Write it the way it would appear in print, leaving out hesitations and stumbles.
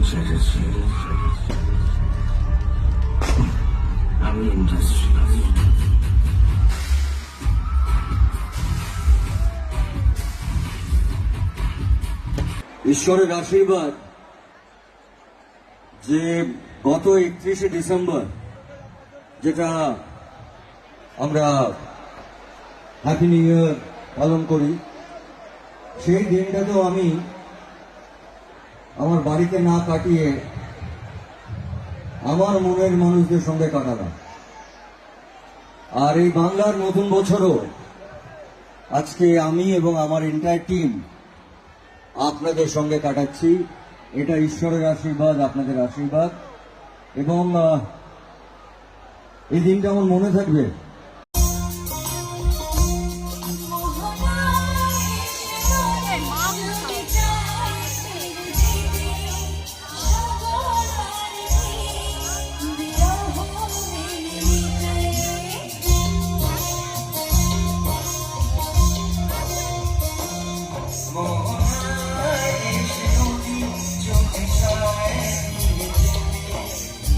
ছেড়েছি আমি ইন্ডাস্ট্রি। ঈশ্বরের আশীর্বাদ যে গত 31শে ডিসেম্বর যেটা আমরা হ্যাপি নিউ ইয়ার পালন করি, সেই দিনটাতেও আমি আমার বাড়িতে না কাটিয়ে আমার মনের মানুষদের সঙ্গে কাটালাম। আর এই বাংলার নতুন বছরও আজকে আমি এবং আমার এন্টায়ার টিম আপনাদের সঙ্গে কাটাচ্ছি। এটা ঈশ্বরের আশীর্বাদ, আপনাদের আশীর্বাদ, এবং এই দিনটা আমার মনে থাকবে।